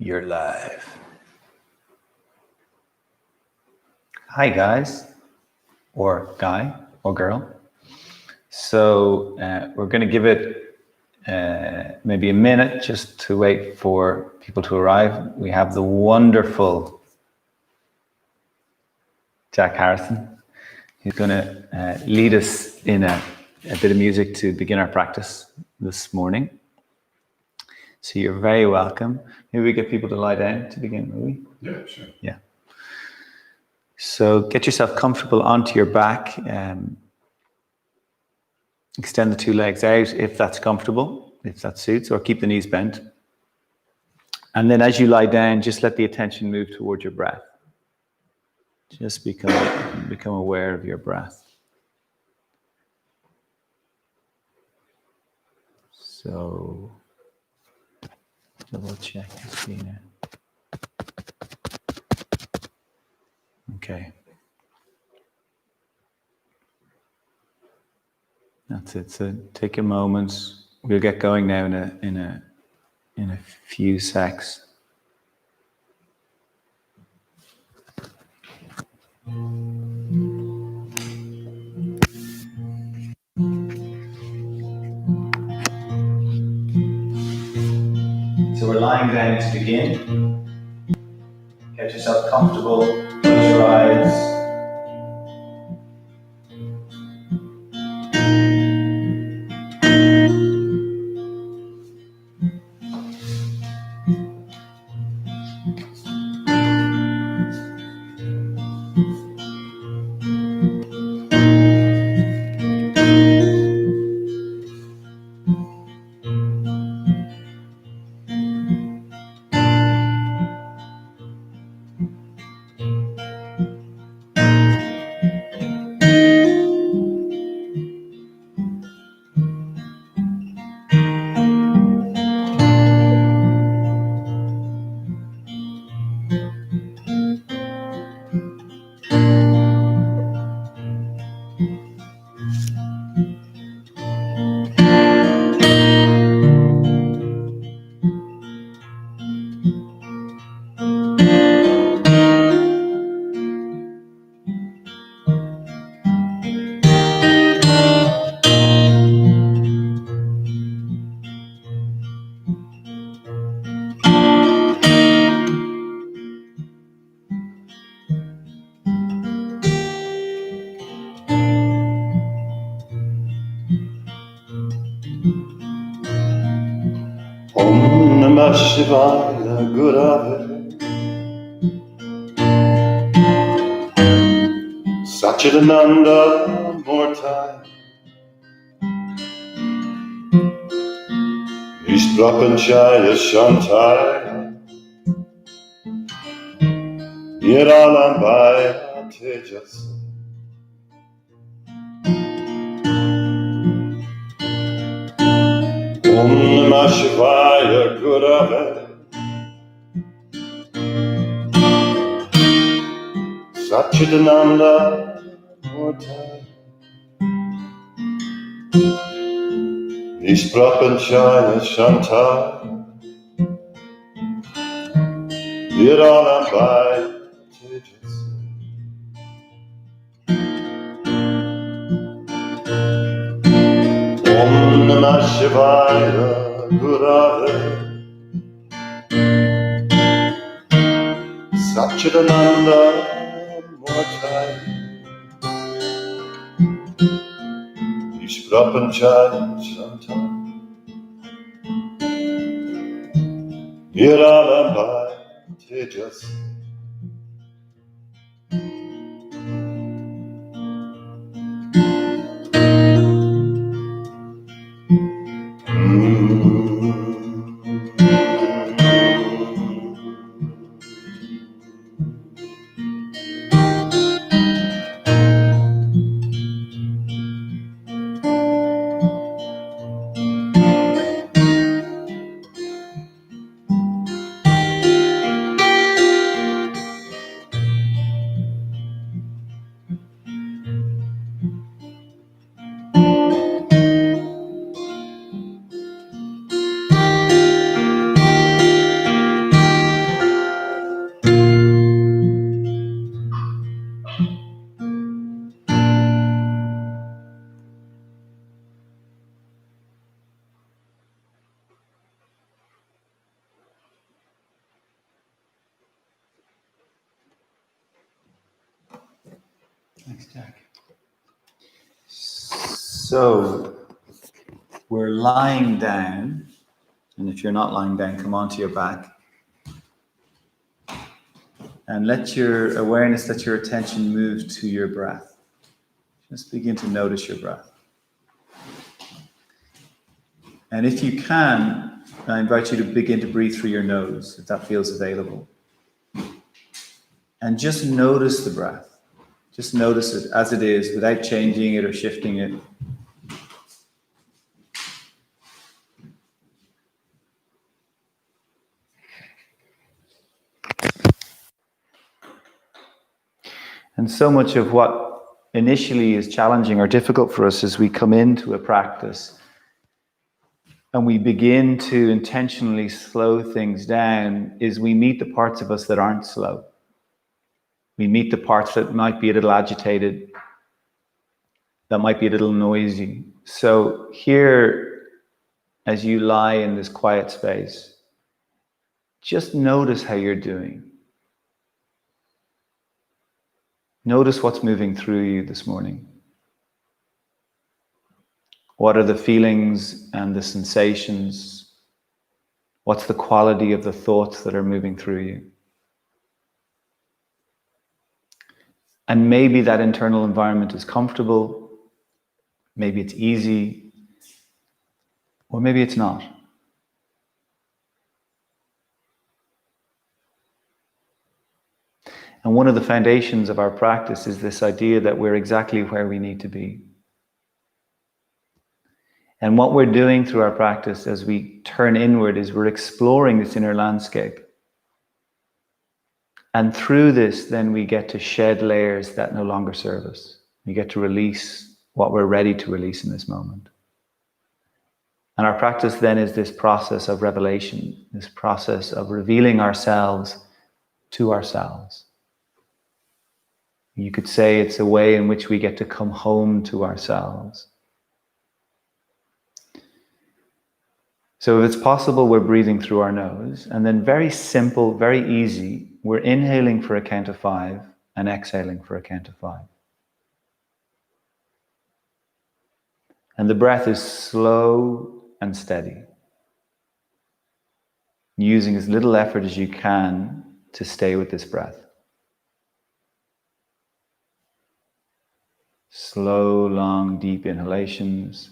You're live. Hi, guys, or guy, or girl. So we're going to give it maybe a minute just to wait for people to arrive. We have the wonderful Jack Harrison, who's going to lead us in a bit of music to begin our practice this morning. So you're very welcome. Maybe we get people to lie down to begin, will we? Yeah, sure. Yeah. So get yourself comfortable onto your back. Extend the two legs out if that's comfortable, if that suits, or keep the knees bent. And then as you lie down, just let the attention move toward your breath. Just become aware of your breath. So double check and see now. Okay. That's it. So take a moment. We'll get going now in a few secs. So we're lying down to begin. Get yourself comfortable. Close your eyes. Om Namah Shivaya Gurave Satchidananda Murti Ishprapanchaya Shantai Niralambaya Tejas Om Namah Shivaya Gurave Satchidananda Murti Ishprapanchaya Shantai Niralambaya Tejas Om Namah Shivaya Gurave Satchidananda Murti Ishprapanchaya Shantai Niralambaya Tejas Thanks, Jack. So we're lying down, and if you're not lying down, come onto your back. And let your awareness, let your attention move to your breath. Just begin to notice your breath. And if you can, I invite you to begin to breathe through your nose, if that feels available. And just notice the breath. Just notice it as it is, without changing it or shifting it. And so much of what initially is challenging or difficult for us as we come into a practice and we begin to intentionally slow things down is we meet the parts of us that aren't slow. We meet the parts that might be a little agitated, that might be a little noisy. So here, as you lie in this quiet space, just notice how you're doing. Notice what's moving through you this morning. What are the feelings and the sensations? What's the quality of the thoughts that are moving through you? And maybe that internal environment is comfortable, maybe it's easy, or maybe it's not. And one of the foundations of our practice is this idea that we're exactly where we need to be. And what we're doing through our practice as we turn inward is we're exploring this inner landscape. And through this, then we get to shed layers that no longer serve us. We get to release what we're ready to release in this moment. And our practice then is this process of revelation, this process of revealing ourselves to ourselves. You could say it's a way in which we get to come home to ourselves. So if it's possible, we're breathing through our nose, and then very simple, very easy, we're inhaling for a count of 5 and exhaling for a count of 5. And the breath is slow and steady, using as little effort as you can to stay with this breath. Slow, long, deep inhalations.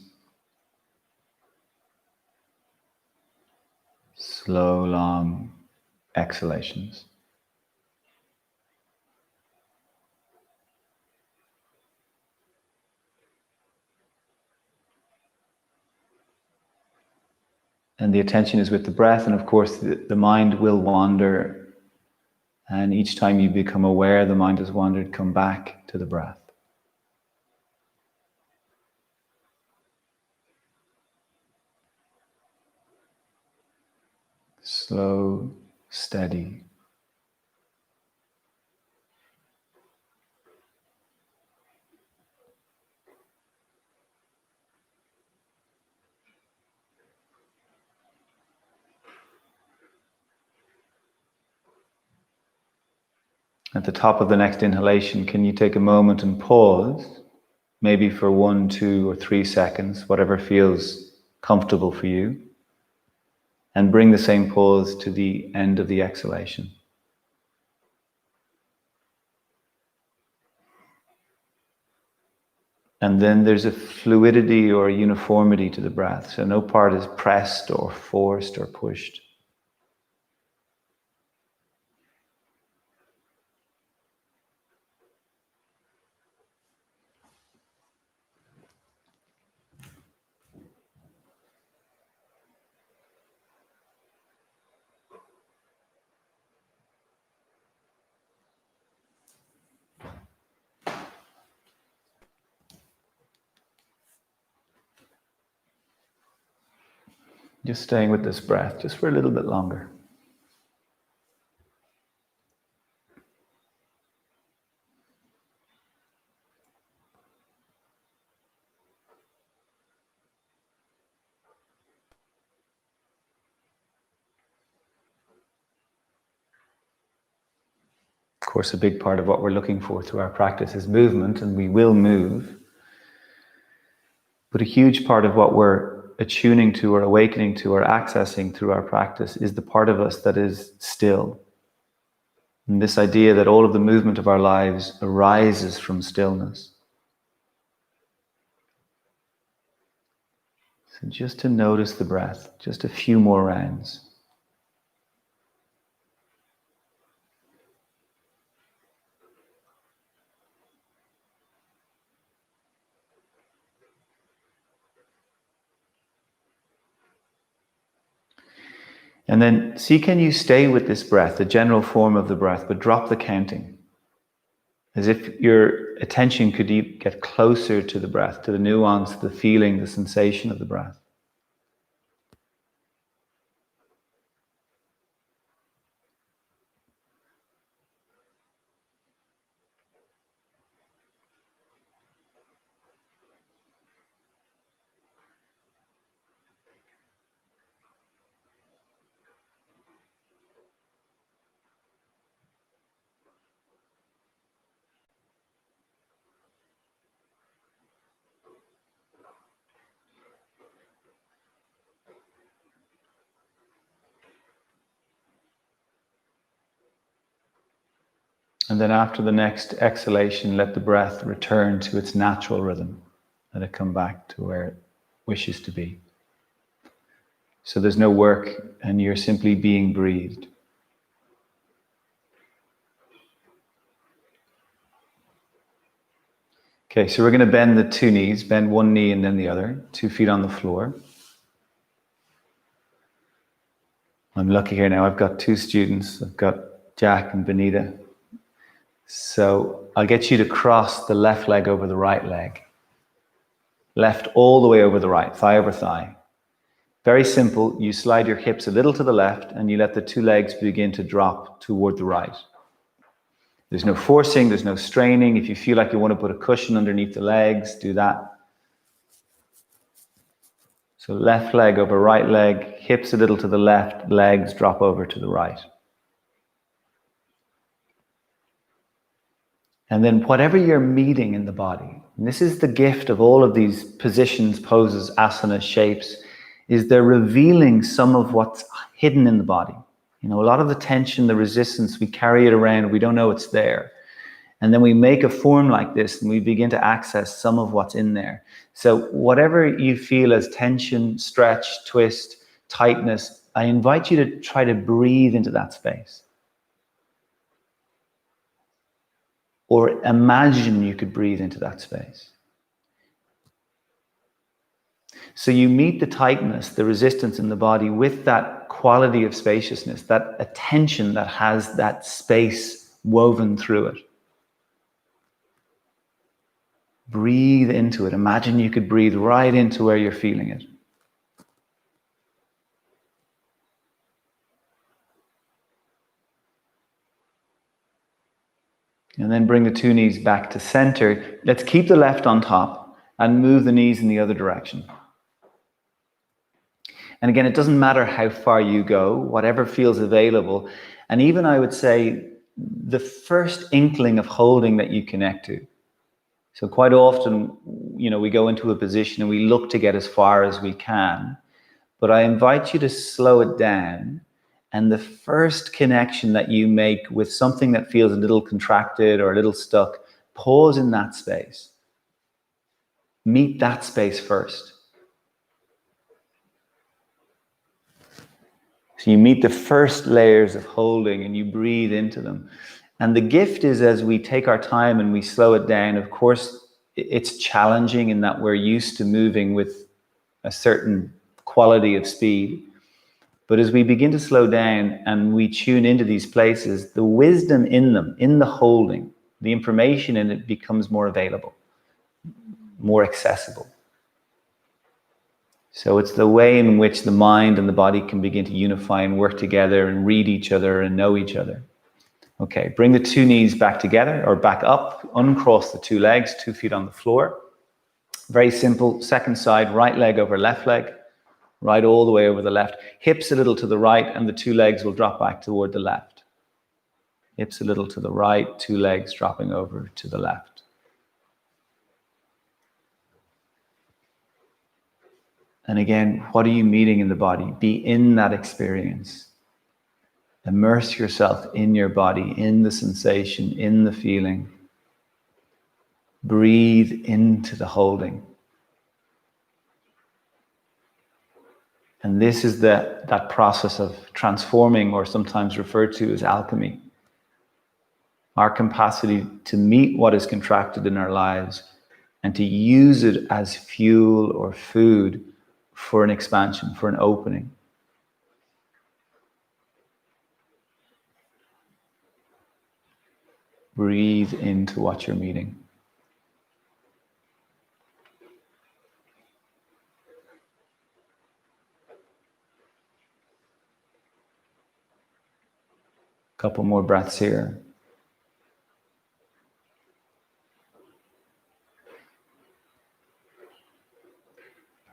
Slow, long exhalations. And the attention is with the breath, and of course the mind will wander. And each time you become aware the mind has wandered, come back to the breath. Slow, steady. At the top of the next inhalation, can you take a moment and pause, maybe for 1, 2, or 3 seconds, whatever feels comfortable for you, and bring the same pause to the end of the exhalation. And then there's a fluidity or a uniformity to the breath, so no part is pressed or forced or pushed. Just staying with this breath, just for a little bit longer. course, a big part of what we're looking for through our practice is movement, and we will move. But a huge part of what we're attuning to or awakening to or accessing through our practice is the part of us that is still. And this idea that all of the movement of our lives arises from stillness. So just to notice the breath, just a few more rounds. And then see, can you stay with this breath, the general form of the breath, but drop the counting. As if your attention could get closer to the breath, to the nuance, the feeling, the sensation of the breath. And then after the next exhalation, let the breath return to its natural rhythm. Let it come back to where it wishes to be. So there's no work, and you're simply being breathed. Okay, so we're going to bend the two knees, bend one knee and then the other, 2 feet on the floor. I'm lucky here now, I've got 2 students. I've got Jack and Benita. So I'll get you to cross the left leg over the right leg. Left all the way over the right, thigh over thigh. Very simple. You slide your hips a little to the left and you let the 2 legs begin to drop toward the right. There's no forcing, there's no straining. If you feel like you want to put a cushion underneath the legs, do that. So left leg over right leg, hips a little to the left, legs drop over to the right. And then whatever you're meeting in the body, and this is the gift of all of these positions, poses, asanas, shapes, is they're revealing some of what's hidden in the body. You know, a lot of the tension, the resistance, we carry it around, we don't know it's there. And then we make a form like this and we begin to access some of what's in there. So whatever you feel as tension, stretch, twist, tightness, I invite you to try to breathe into that space. Or imagine you could breathe into that space. So you meet the tightness, the resistance in the body with that quality of spaciousness, that attention that has that space woven through it. Breathe into it. Imagine you could breathe right into where you're feeling it. And then bring the 2 knees back to center. Let's keep the left on top and move the knees in the other direction. And again, it doesn't matter how far you go, whatever feels available. And even I would say the first inkling of holding that you connect to. So quite often, you know, we go into a position and we look to get as far as we can. But I invite you to slow it down. And the first connection that you make with something that feels a little contracted or a little stuck, pause in that space. Meet that space first. So you meet the first layers of holding and you breathe into them. And the gift is, as we take our time and we slow it down, of course, it's challenging in that we're used to moving with a certain quality of speed. But as we begin to slow down and we tune into these places, the wisdom in them, in the holding, the information in it becomes more available, more accessible. So it's the way in which the mind and the body can begin to unify and work together and read each other and know each other. Okay, bring the 2 knees back together or back up, uncross the 2 legs, 2 feet on the floor. Very simple, second side, right leg over left leg. Right all the way over the left. Hips a little to the right and the 2 legs will drop back toward the left. hips a little to the right, 2 legs dropping over to the left. And again, what are you meeting in the body? Be in that experience. Immerse yourself in your body, in the sensation, in the feeling. Breathe into the holding. And this is that process of transforming, or sometimes referred to as alchemy. Our capacity to meet what is contracted in our lives and to use it as fuel or food for an expansion, for an opening. Breathe into what you're meeting. Couple more breaths here.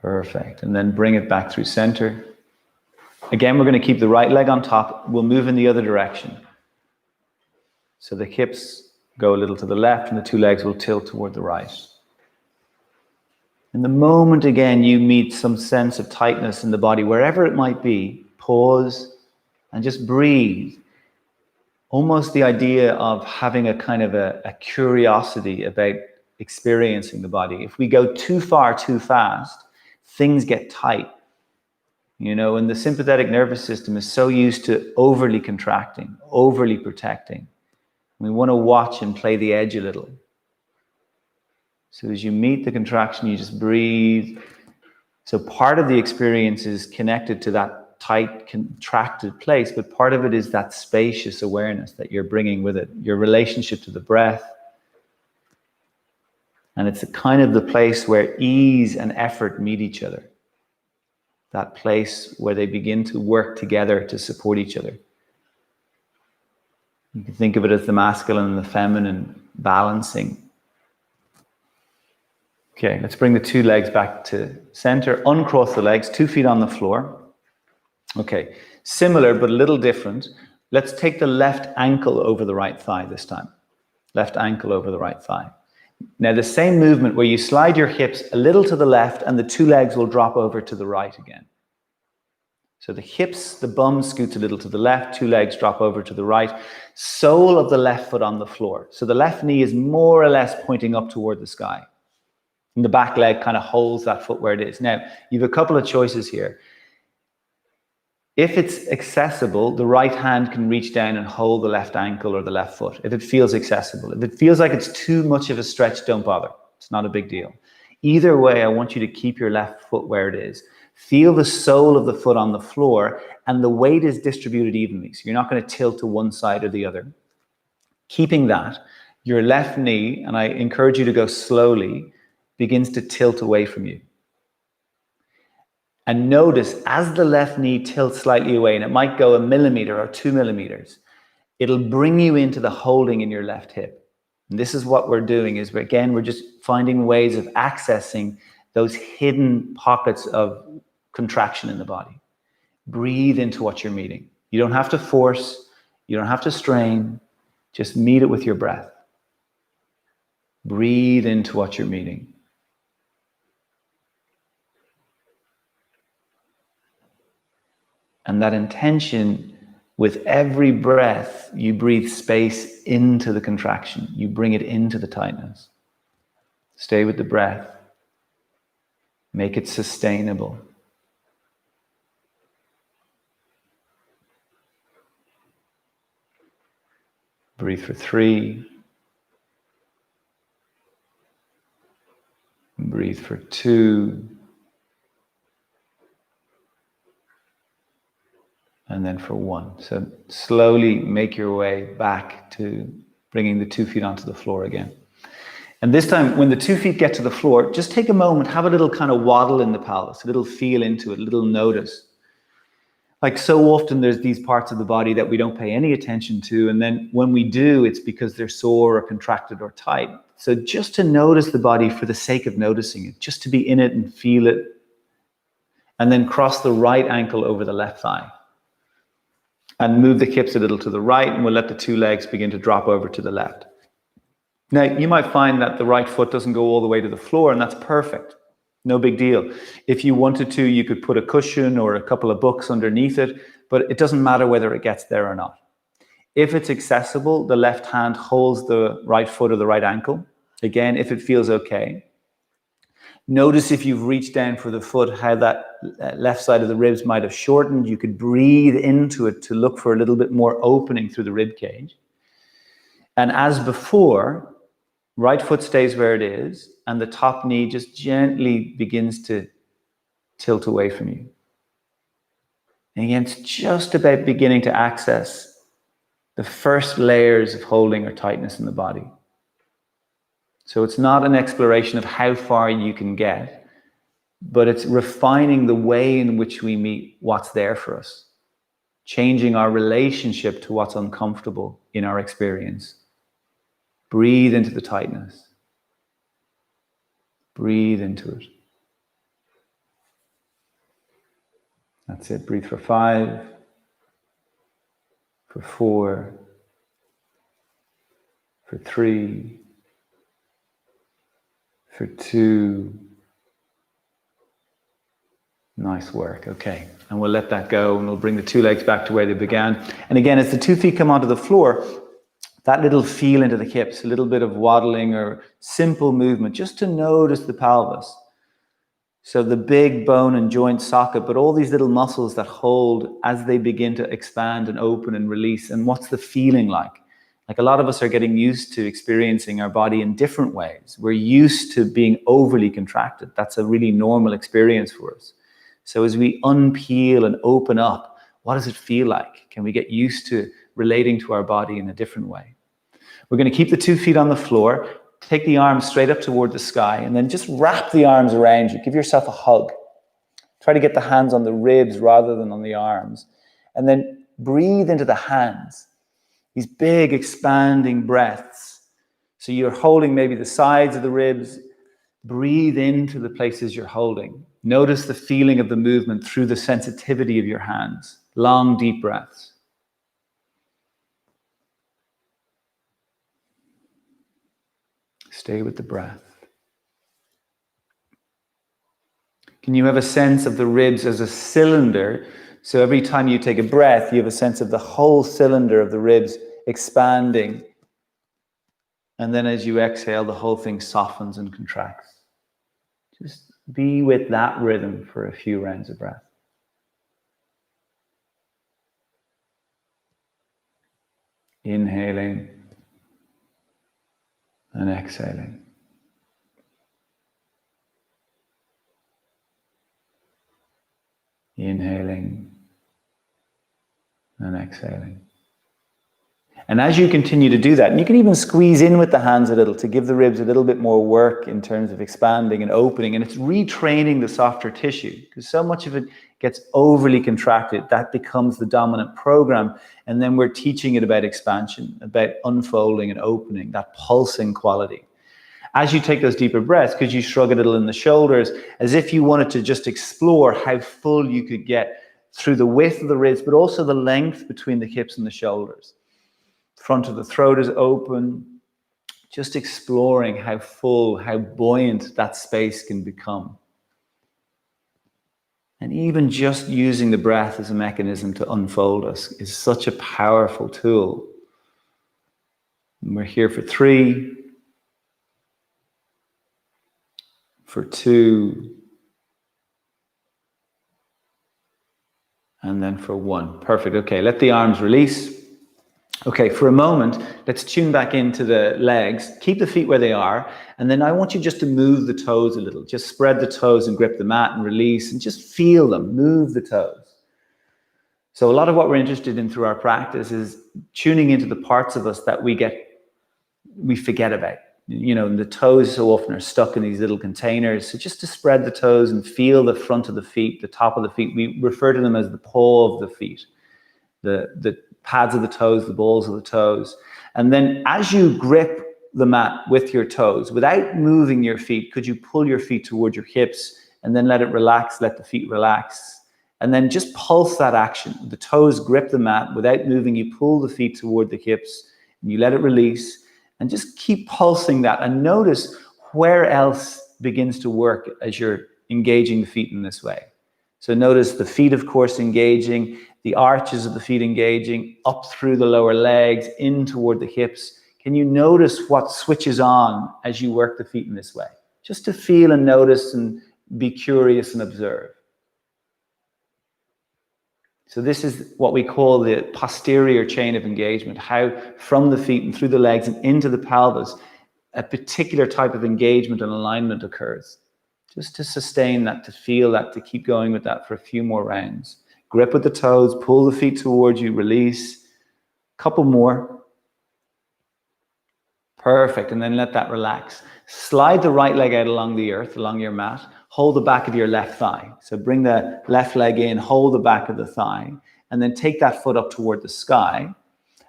Perfect. And then bring it back through center. Again, we're going to keep the right leg on top. We'll move in the other direction. So the hips go a little to the left and the 2 legs will tilt toward the right. And the moment, again, you meet some sense of tightness in the body, wherever it might be, pause and just breathe. Almost the idea of having a kind of a curiosity about experiencing the body. If we go too far, too fast, things get tight. You know, and the sympathetic nervous system is so used to overly contracting, overly protecting. We want to watch and play the edge a little. So as you meet the contraction, you just breathe. So part of the experience is connected to that tight, contracted place, but part of it is that spacious awareness that you're bringing with it, your relationship to the breath. And it's a kind of the place where ease and effort meet each other. That place where they begin to work together to support each other. You can think of it as the masculine and the feminine balancing. Okay, let's bring the 2 legs back to center. Uncross the legs, 2 feet on the floor. Okay, similar but a little different. Let's take the left ankle over the right thigh this time. Left ankle over the right thigh. Now the same movement where you slide your hips a little to the left and the 2 legs will drop over to the right again. So the hips, the bum scoots a little to the left, 2 legs drop over to the right. Sole of the left foot on the floor. So the left knee is more or less pointing up toward the sky. And the back leg kind of holds that foot where it is. Now, you have a couple of choices here. If it's accessible, the right hand can reach down and hold the left ankle or the left foot, if it feels accessible. If it feels like it's too much of a stretch, don't bother. It's not a big deal. Either way, I want you to keep your left foot where it is. Feel the sole of the foot on the floor, and the weight is distributed evenly. So you're not going to tilt to one side or the other. Keeping that, your left knee, and I encourage you to go slowly, begins to tilt away from you. And notice as the left knee tilts slightly away, and it might go 1 millimeter or 2 millimeters, it'll bring you into the holding in your left hip. And this is what we're doing, is we're just finding ways of accessing those hidden pockets of contraction in the body. Breathe into what you're meeting. You don't have to force, you don't have to strain, just meet it with your breath. Breathe into what you're meeting. And that intention, with every breath, you breathe space into the contraction. You bring it into the tightness. Stay with the breath. Make it sustainable. Breathe for 3. Breathe for 2. And then for 1. So slowly make your way back to bringing the 2 feet onto the floor again. And this time, when the 2 feet get to the floor, just take a moment, have a little kind of waddle in the pelvis, a little feel into it, a little notice. Like so often there's these parts of the body that we don't pay any attention to. And then when we do, it's because they're sore or contracted or tight. So just to notice the body for the sake of noticing it, just to be in it and feel it. And then cross the right ankle over the left thigh. And move the hips a little to the right, and we'll let the two legs begin to drop over to the left. Now, you might find that the right foot doesn't go all the way to the floor, and that's perfect. No big deal. If you wanted to, you could put a cushion or a couple of books underneath it, but it doesn't matter whether it gets there or not. If it's accessible, the left hand holds the right foot or the right ankle. Again, if it feels okay. Notice if you've reached down for the foot, how that left side of the ribs might have shortened. You could breathe into it to look for a little bit more opening through the rib cage. And as before, right foot stays where it is, and the top knee just gently begins to tilt away from you. And again, it's just about beginning to access the first layers of holding or tightness in the body. So it's not an exploration of how far you can get, but it's refining the way in which we meet what's there for us, changing our relationship to what's uncomfortable in our experience. Breathe into the tightness. Breathe into it. That's it. Breathe for 5, for 4, for 3, for 2. Nice work. Okay. And we'll let that go, and we'll bring the two legs back to where they began. And again, as the 2 feet come onto the floor, that little feel into the hips, a little bit of waddling or simple movement, just to notice the pelvis. So the big bone and joint socket, but all these little muscles that hold as they begin to expand and open and release. And what's the feeling like? Like a lot of us are getting used to experiencing our body in different ways. We're used to being overly contracted. That's a really normal experience for us. So as we unpeel and open up, what does it feel like? Can we get used to relating to our body in a different way? We're going to keep the 2 feet on the floor, take the arms straight up toward the sky, and then just wrap the arms around you. Give yourself a hug. Try to get the hands on the ribs rather than on the arms. And then breathe into the hands. These big expanding breaths. So you're holding maybe the sides of the ribs. Breathe into the places you're holding. Notice the feeling of the movement through the sensitivity of your hands. Long, deep breaths. Stay with the breath. Can you have a sense of the ribs as a cylinder? So every time you take a breath, you have a sense of the whole cylinder of the ribs expanding. And then as you exhale, the whole thing softens and contracts. Just be with that rhythm for a few rounds of breath. Inhaling and exhaling. Inhaling and exhaling. And as you continue to do that, and you can even squeeze in with the hands a little to give the ribs a little bit more work in terms of expanding and opening, and it's retraining the softer tissue, because so much of it gets overly contracted. That becomes the dominant program, and then we're teaching it about expansion, about unfolding and opening, that pulsing quality. As you take those deeper breaths, could you shrug a little in the shoulders, as if you wanted to just explore how full you could get through the width of the ribs, but also the length between the hips and the shoulders. Front of the throat is open, just exploring how full, how buoyant that space can become. And even just using the breath as a mechanism to unfold us is such a powerful tool. And we're here for 3, for 2, and then for 1. Perfect. Okay, let the arms release. Okay, for a moment, let's tune back into the legs. Keep the feet where they are. And then I want you just to move the toes a little. Just spread the toes and grip the mat and release and just feel them. Move the toes. So a lot of what we're interested in through our practice is tuning into the parts of us that we forget about. You know, the toes so often are stuck in these little containers. So just to spread the toes and feel the front of the feet, the top of the feet. We refer to them as the paw of the feet. The pads of the toes, the balls of the toes. And then as you grip the mat with your toes, without moving your feet, could you pull your feet toward your hips and then let it relax, let the feet relax, And then just pulse that action. The toes grip the mat. Without moving, you pull the feet toward the hips and you let it release. And just keep pulsing that and notice where else begins to work as you're engaging the feet in this way. So notice the feet, of course, engaging, the arches of the feet engaging, up through the lower legs, in toward the hips. Can you notice what switches on as you work the feet in this way? Just to feel and notice and be curious and observe. So this is what we call the posterior chain of engagement, how from the feet and through the legs and into the pelvis, a particular type of engagement and alignment occurs. Just to sustain that, to feel that, to keep going with that for a few more rounds. Grip with the toes, pull the feet towards you, release. Couple more. Perfect, and then let that relax. Slide the right leg out along the earth, along your mat. Hold the back of your left thigh. So bring the left leg in, hold the back of the thigh, and then take that foot up toward the sky.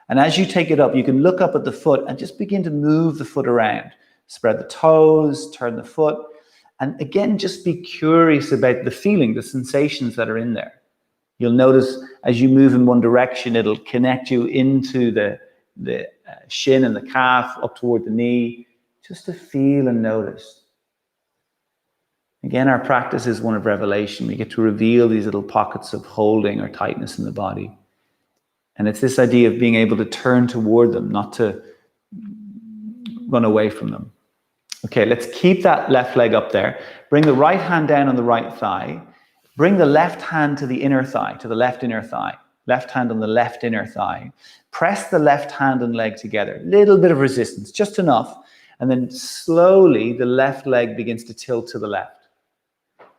And as you take it up, you can look up at the foot and just begin to move the foot around. Spread the toes, turn the foot. And again, just be curious about the feeling, the sensations that are in there. You'll notice as you move in one direction, it'll connect you into the shin and the calf, up toward the knee, just to feel and notice. Again, our practice is one of revelation. We get to reveal these little pockets of holding or tightness in the body. And it's this idea of being able to turn toward them, not to run away from them. Okay, let's keep that left leg up there. Bring the right hand down on the right thigh. Bring the left hand to the inner thigh, to the left inner thigh. Left hand on the left inner thigh. Press the left hand and leg together. Little bit of resistance, just enough. And then slowly the left leg begins to tilt to the left.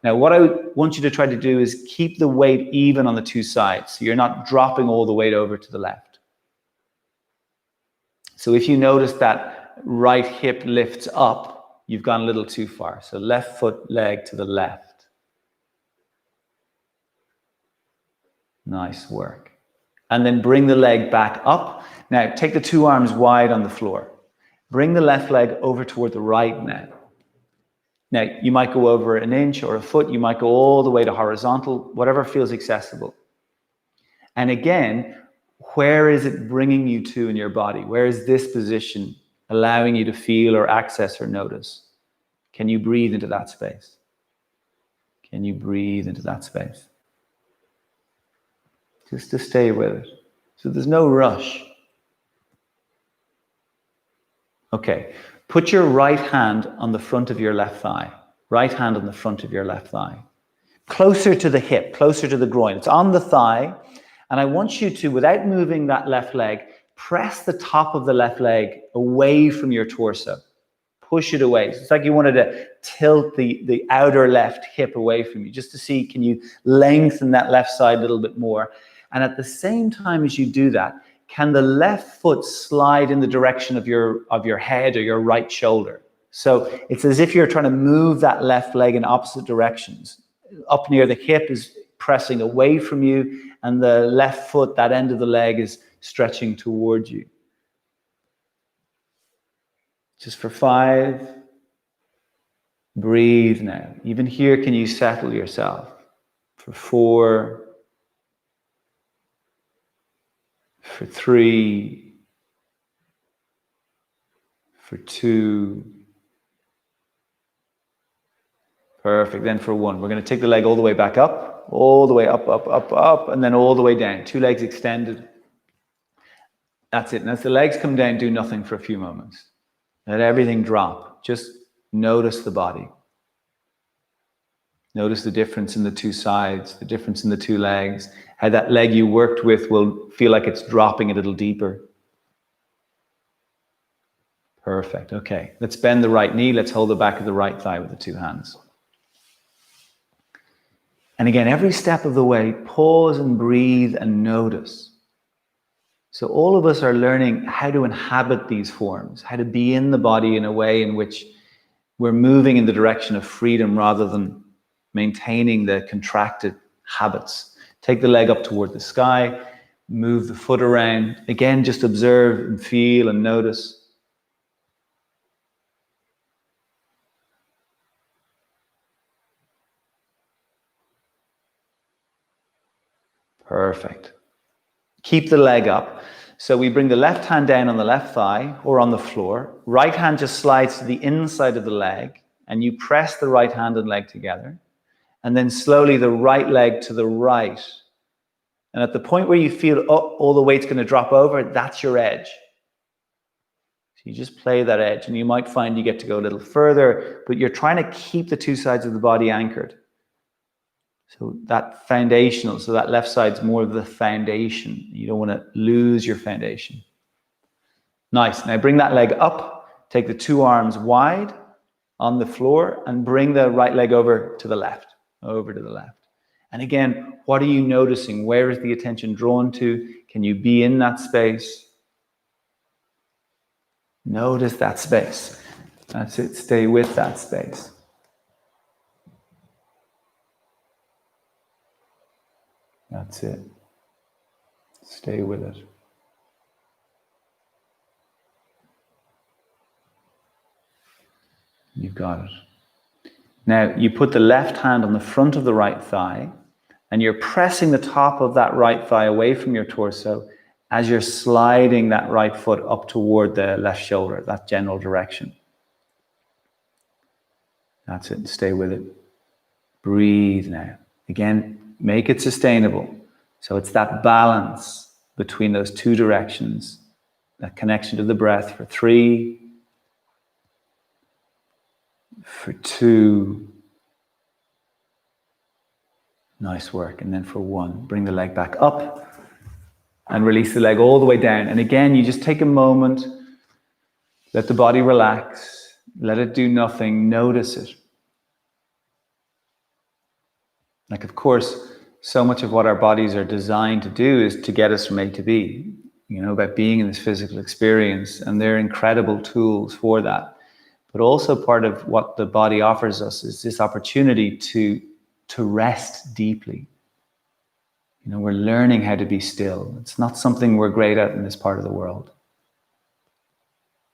Now, what I want you to try to do is keep the weight even on the two sides. So you're not dropping all the weight over to the left. So if you notice that right hip lifts up, you've gone a little too far. So left foot, leg to the left. Nice work. And then bring the leg back up. Now, take the two arms wide on the floor. Bring the left leg over toward the right now. Now, you might go over an inch or a foot. You might go all the way to horizontal, whatever feels accessible. And again, where is it bringing you to in your body? Where is this position allowing you to feel or access or notice? Can you breathe into that space? Can you breathe into that space? Just to stay with it. So there's no rush. Okay. Put your right hand on the front of your left thigh. Right hand on the front of your left thigh. Closer to the hip, closer to the groin. It's on the thigh. And I want you to, without moving that left leg, press the top of the left leg away from your torso. Push it away. It's like you wanted to tilt the outer left hip away from you, just to see, can you lengthen that left side a little bit more? And at the same time as you do that, can the left foot slide in the direction of your head or your right shoulder? So it's as if you're trying to move that left leg in opposite directions. Up near the hip is pressing away from you, and the left foot, that end of the leg, is stretching towards you. Just for 5. Breathe now. Even here, can you settle yourself? For 4. For 3, for 2, perfect. Then for 1, we're going to take the leg all the way back up, all the way up, up, up, up, and then all the way down. 2 legs extended. That's it. And as the legs come down, do nothing for a few moments. Let everything drop. Just notice the body. Notice the difference in the two sides, the difference in the two legs, how that leg you worked with will feel like it's dropping a little deeper. Perfect. Okay, let's bend the right knee. Let's hold the back of the right thigh with the two hands. And again, every step of the way, pause and breathe and notice. So all of us are learning how to inhabit these forms, how to be in the body in a way in which we're moving in the direction of freedom rather than maintaining the contracted habits. Take the leg up toward the sky, move the foot around. Again, just observe and feel and notice. Perfect. Keep the leg up. So we bring the left hand down on the left thigh or on the floor. Right hand just slides to the inside of the leg, and you press the right hand and leg together. And then slowly the right leg to the right. And at the point where you feel, oh, all the weight's going to drop over, that's your edge. So you just play that edge, and you might find you get to go a little further, but you're trying to keep the two sides of the body anchored. So that foundational, so that left side's more of the foundation. You don't want to lose your foundation. Nice. Now bring that leg up, take the two arms wide on the floor, and bring the right leg over to the left. And again, what are you noticing? Where is the attention drawn to? Can you be in that space? Notice that space. That's it. Stay with that space. That's it. Stay with it. You've got it. Now, you put the left hand on the front of the right thigh, and you're pressing the top of that right thigh away from your torso as you're sliding that right foot up toward the left shoulder, that general direction. That's it. Stay with it. Breathe now. Again, make it sustainable. So it's that balance between those two directions, that connection to the breath for 3, for 2. Nice work. And then for 1, bring the leg back up and release the leg all the way down. And again, you just take a moment, let the body relax, let it do nothing, notice it. Like, of course, so much of what our bodies are designed to do is to get us from A to B, about being in this physical experience, and they're incredible tools for that. But also part of what the body offers us is this opportunity to rest deeply. We're learning how to be still. It's not something we're great at in this part of the world.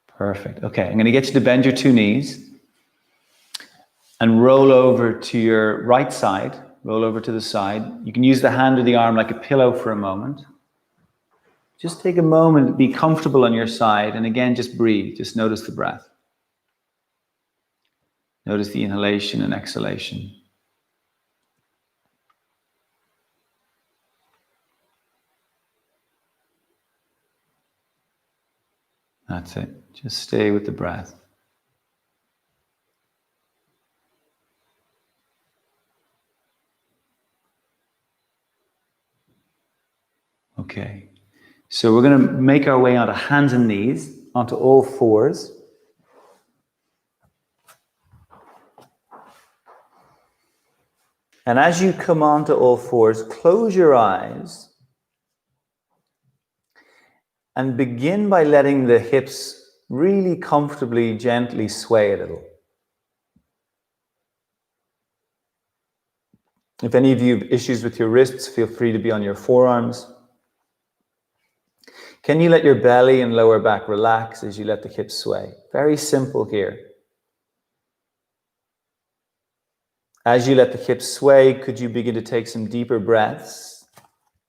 Perfect. Okay, I'm going to get you to bend your 2 knees and roll over to your right side. Roll over to the side. You can use the hand or the arm like a pillow for a moment. Just take a moment, be comfortable on your side, and again, just breathe. Just notice the breath. Notice the inhalation and exhalation. That's it. Just stay with the breath. Okay. So we're going to make our way onto hands and knees, onto all 4s. And as you come onto all 4s, close your eyes and begin by letting the hips really comfortably, gently sway a little. If any of you have issues with your wrists, feel free to be on your forearms. Can you let your belly and lower back relax as you let the hips sway? Very simple here. As you let the hips sway, could you begin to take some deeper breaths?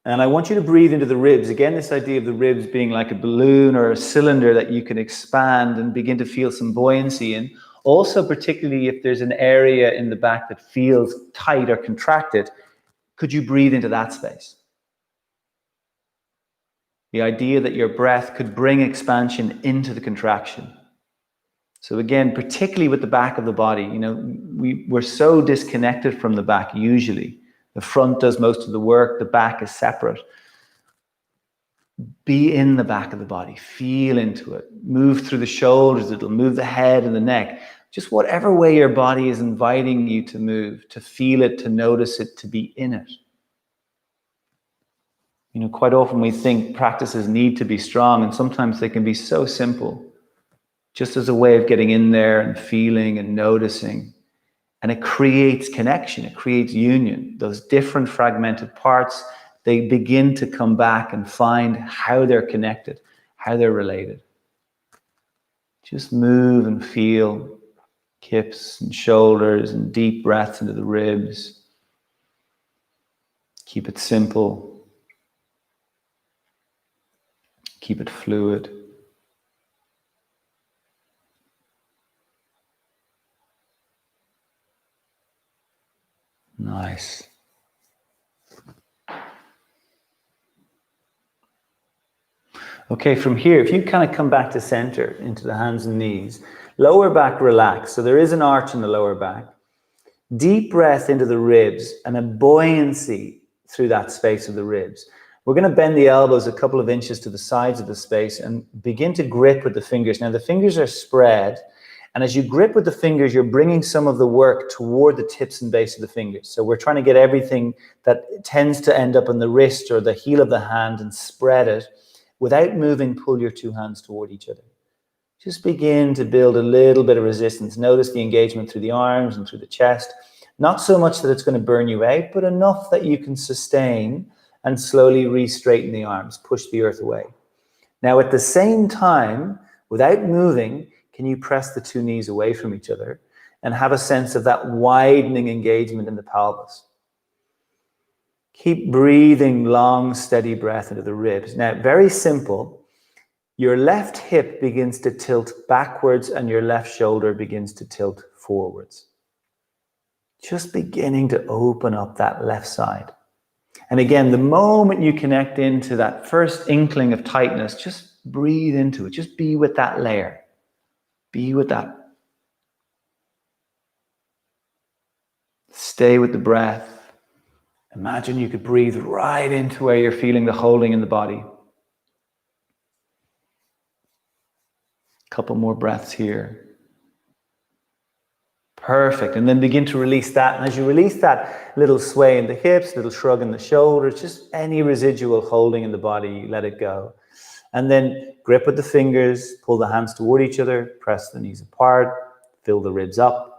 And I want you to breathe into the ribs. Again, this idea of the ribs being like a balloon or a cylinder that you can expand and begin to feel some buoyancy in. Also, particularly if there's an area in the back that feels tight or contracted, could you breathe into that space? The idea that your breath could bring expansion into the contraction. So again, particularly with the back of the body, we're so disconnected from the back usually. The front does most of the work, the back is separate. Be in the back of the body, feel into it, move through the shoulders, it'll move the head and the neck. Just whatever way your body is inviting you to move, to feel it, to notice it, to be in it. Quite often we think practices need to be strong, and sometimes they can be so simple, just as a way of getting in there and feeling and noticing. And it creates connection, it creates union. Those different fragmented parts, they begin to come back and find how they're connected, how they're related. Just move and feel hips and shoulders and deep breaths into the ribs. Keep it simple. keep it fluid. Nice. Okay, from here, if you kind of come back to center into the hands and knees, lower back relax. So there is an arch in the lower back. Deep breath into the ribs and a buoyancy through that space of the ribs. We're going to bend the elbows a couple of inches to the sides of the space and begin to grip with the fingers. Now the fingers are spread, and as you grip with the fingers, you're bringing some of the work toward the tips and base of the fingers. So we're trying to get everything that tends to end up on the wrist or the heel of the hand and spread it. Without moving, pull your two hands toward each other. Just begin to build a little bit of resistance. Notice the engagement through the arms and through the chest. Not so much that it's going to burn you out, but enough that you can sustain and slowly re-straighten the arms, push the earth away. Now, at the same time, without moving, can you press the two knees away from each other and have a sense of that widening engagement in the pelvis? Keep breathing long, steady breath into the ribs. Now, very simple. Your left hip begins to tilt backwards and your left shoulder begins to tilt forwards. Just beginning to open up that left side. And again, the moment you connect into that first inkling of tightness, just breathe into it. Just be with that layer. Be with that. Stay with the breath. Imagine you could breathe right into where you're feeling the holding in the body. Couple more breaths here. Perfect. And then begin to release that. And as you release that, little sway in the hips, little shrug in the shoulders, just any residual holding in the body, let it go. And then grip with the fingers, pull the hands toward each other, press the knees apart, fill the ribs up.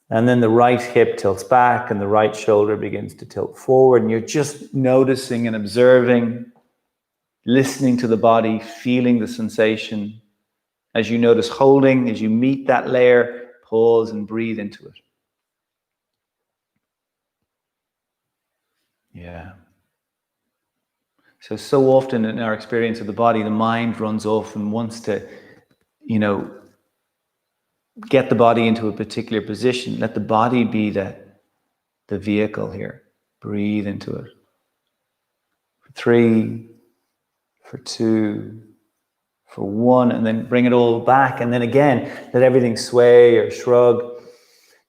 And then the right hip tilts back and the right shoulder begins to tilt forward. And you're just noticing and observing, listening to the body, feeling the sensation. As you notice holding, as you meet that layer, pause and breathe into it. Yeah. So often in our experience of the body, the mind runs off and wants to, get the body into a particular position. Let the body be the vehicle here. Breathe into it. For 3, for 2, for 1, and then bring it all back. And then again, let everything sway or shrug.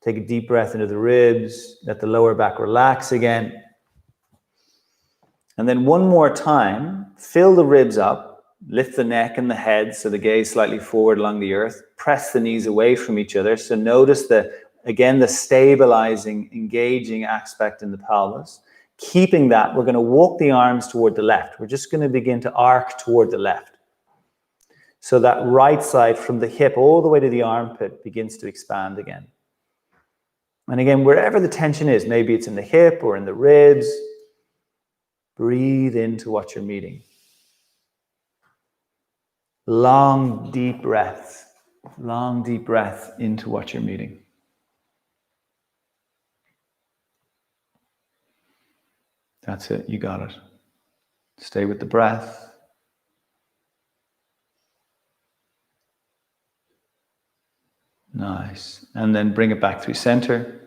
Take a deep breath into the ribs. Let the lower back relax again. And then one more time, fill the ribs up. Lift the neck and the head so the gaze slightly forward along the earth. Press the knees away from each other. So notice the stabilizing, engaging aspect in the pelvis. Keeping that, we're going to walk the arms toward the left. We're just going to begin to arc toward the left. So that right side from the hip all the way to the armpit begins to expand again. And again, wherever the tension is, maybe it's in the hip or in the ribs, breathe into what you're meeting. Long, deep breaths. Long, deep breath into what you're meeting. That's it. You got it. Stay with the breath. Nice. And then bring it back through center.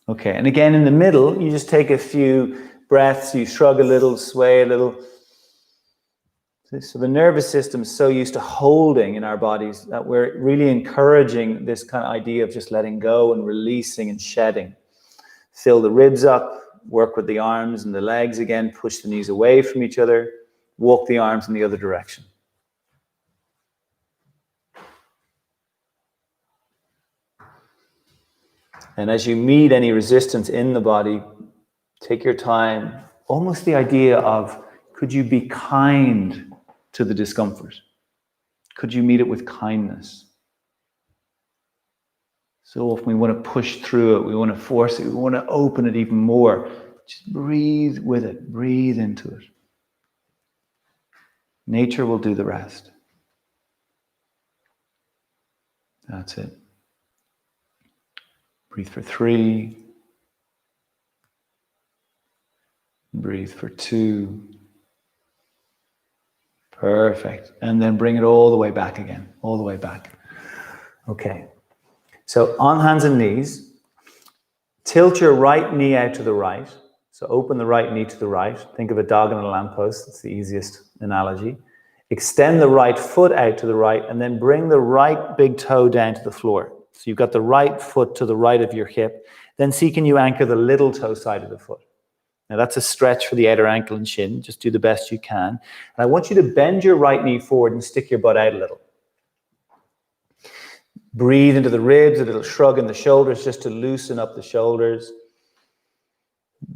Okay. And again, in the middle, you just take a few breaths. You shrug a little, sway a little. So the nervous system is so used to holding in our bodies that we're really encouraging this kind of idea of just letting go and releasing and shedding. Fill the ribs up, work with the arms and the legs again, push the knees away from each other, walk the arms in the other direction. And as you meet any resistance in the body, take your time. Almost the idea of, could you be kind to the discomfort? Could you meet it with kindness? So often we want to push through it, we want to force it, we want to open it even more. Just breathe with it, breathe into it. Nature will do the rest. That's it. Breathe for 3. Breathe for 2. Perfect. And then bring it all the way back again, all the way back. Okay. So on hands and knees, tilt your right knee out to the right. So open the right knee to the right. Think of a dog on a lamppost. That's the easiest analogy. Extend the right foot out to the right and then bring the right big toe down to the floor. So you've got the right foot to the right of your hip. Then see, can you anchor the little toe side of the foot? Now that's a stretch for the outer ankle and shin. Just do the best you can. And I want you to bend your right knee forward and stick your butt out a little. Breathe into the ribs, a little shrug in the shoulders just to loosen up the shoulders.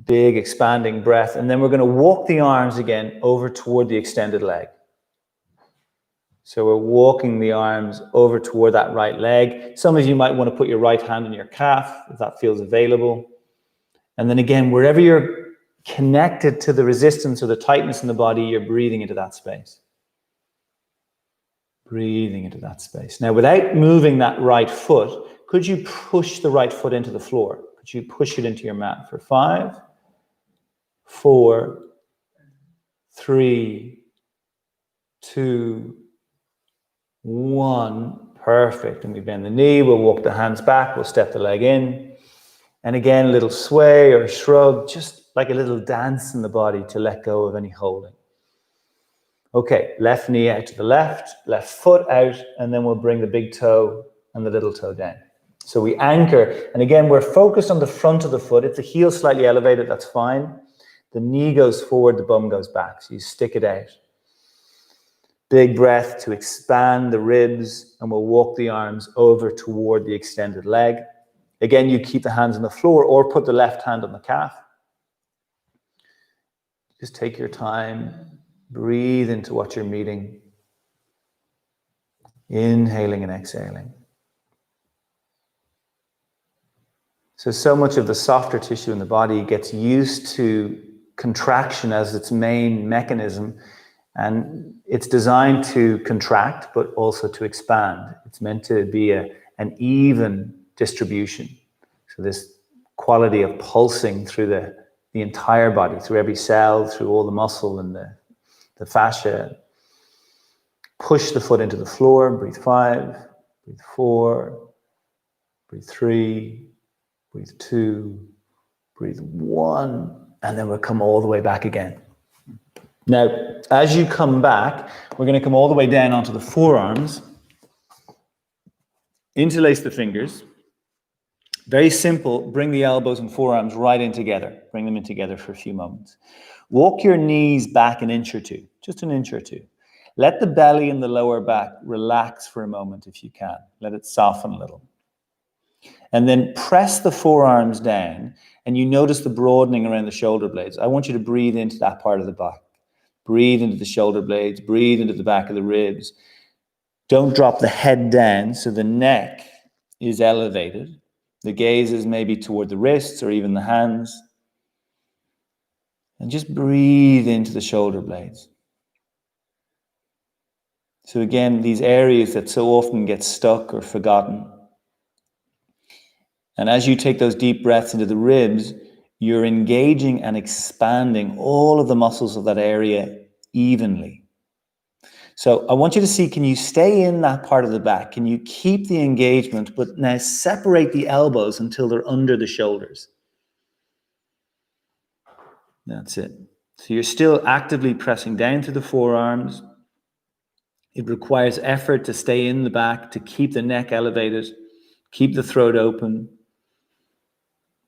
Big expanding breath. And then we're going to walk the arms again over toward the extended leg. So we're walking the arms over toward that right leg. Some of you might want to put your right hand on your calf if that feels available. And then again, wherever you're connected to the resistance or the tightness in the body, you're breathing into that space. Breathing into that space. Now, without moving that right foot, could you push the right foot into the floor? Could you push it into your mat for 5, 4, 3, 2, 1. Perfect. And we bend the knee. We'll walk the hands back. We'll step the leg in. And again, a little sway or shrug, just like a little dance in the body to let go of any holding. Okay, left knee out to the left foot out, and then we'll bring the big toe and the little toe down. So we anchor, and again, we're focused on the front of the foot. If the heel slightly elevated, that's fine. The knee goes forward, the bum goes back, so you stick it out. Big breath to expand the ribs, and we'll walk the arms over toward the extended leg. Again, you keep the hands on the floor or put the left hand on the calf. Just take your time. Breathe into what you're meeting. Inhaling and exhaling. So much of the softer tissue in the body gets used to contraction as its main mechanism. And it's designed to contract, but also to expand. It's meant to be an even distribution. So this quality of pulsing through the entire body, through every cell, through all the muscle and the fascia. Push the foot into the floor. Breathe 5, breathe 4, breathe 3, breathe 2, breathe 1, and then we'll come all the way back again. Now, as you come back, we're going to come all the way down onto the forearms. Interlace the fingers. Very simple. Bring the elbows and forearms right in together. Bring them in together for a few moments. Walk your knees back an inch or two, just an inch or two. Let the belly and the lower back relax for a moment if you can. Let it soften a little. And then press the forearms down, and you notice the broadening around the shoulder blades. I want you to breathe into that part of the back. Breathe into the shoulder blades. Breathe into the back of the ribs. Don't drop the head down so the neck is elevated. The gaze is maybe toward the wrists or even the hands. And just breathe into the shoulder blades. So again, these areas that so often get stuck or forgotten. And as you take those deep breaths into the ribs, you're engaging and expanding all of the muscles of that area evenly. So I want you to see, can you stay in that part of the back? Can you keep the engagement, but now separate the elbows until they're under the shoulders? That's it. So you're still actively pressing down through the forearms. It requires effort to stay in the back, to keep the neck elevated, keep the throat open.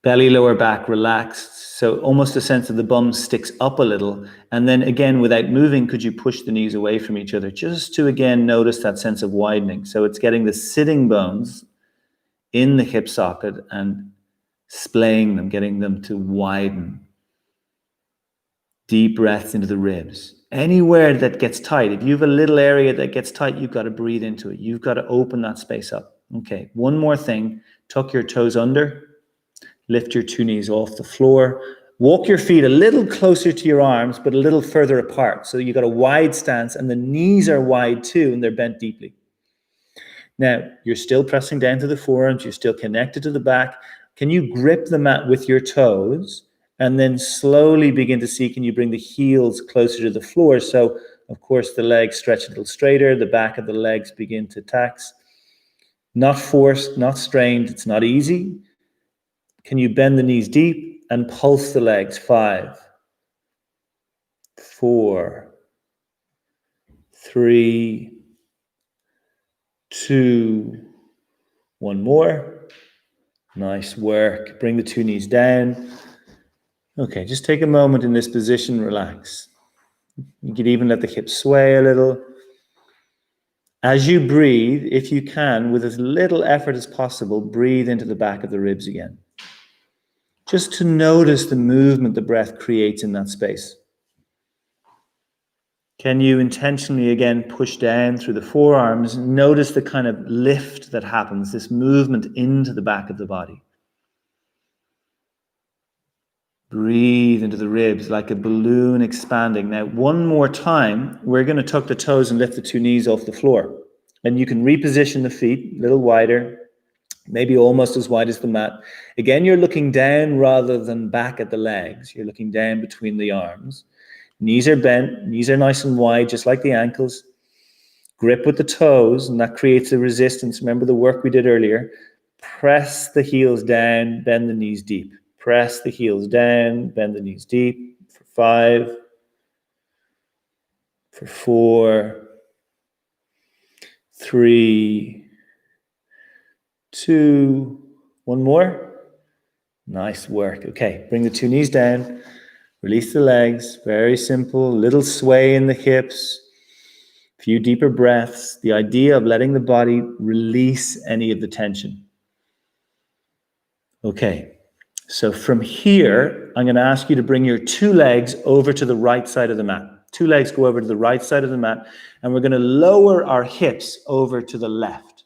Belly, lower back relaxed. So almost a sense of the bum sticks up a little. And then again, without moving, could you push the knees away from each other? Just to again, notice that sense of widening. So it's getting the sitting bones in the hip socket and splaying them, getting them to widen. Deep breaths into the ribs. Anywhere that gets tight, if you have a little area that gets tight, you've got to breathe into it. You've got to open that space up. Okay, one more thing. Tuck your toes under. Lift your two knees off the floor. Walk your feet a little closer to your arms, but a little further apart. So you've got a wide stance, and the knees are wide too, and they're bent deeply. Now, you're still pressing down to the forearms. You're still connected to the back. Can you grip the mat with your toes? And then slowly begin to see, can you bring the heels closer to the floor? So Of course, the legs stretch a little straighter. The back of the legs begin to tax. Not forced, not strained. It's not easy. Can you bend the knees deep and pulse the legs? 5, 4, 3, 2, one more. Nice work. Bring the 2 knees down. Okay, just take a moment in this position, relax. You could even let the hips sway a little. As you breathe, if you can, with as little effort as possible, breathe into the back of the ribs again. Just to notice the movement the breath creates in that space. Can you intentionally again push down through the forearms? Notice the kind of lift that happens, this movement into the back of the body. Breathe into the ribs like a balloon expanding. Now, one more time, we're going to tuck the toes and lift the 2 knees off the floor. And you can reposition the feet a little wider, maybe almost as wide as the mat. Again, you're looking down rather than back at the legs. You're looking down between the arms. Knees are bent, knees are nice and wide, just like the ankles. Grip with the toes, and that creates a resistance. Remember the work we did earlier. Press the heels down, bend the knees deep. Press the heels down, bend the knees deep for 5, for 4, 3, 2, one more. Nice work. Okay, bring the 2 knees down, release the legs, very simple, little sway in the hips, a few deeper breaths. The idea of letting the body release any of the tension. Okay. So from here, I'm going to ask you to bring your 2 legs over to the right side of the mat. 2 legs go over to the right side of the mat, and we're going to lower our hips over to the left.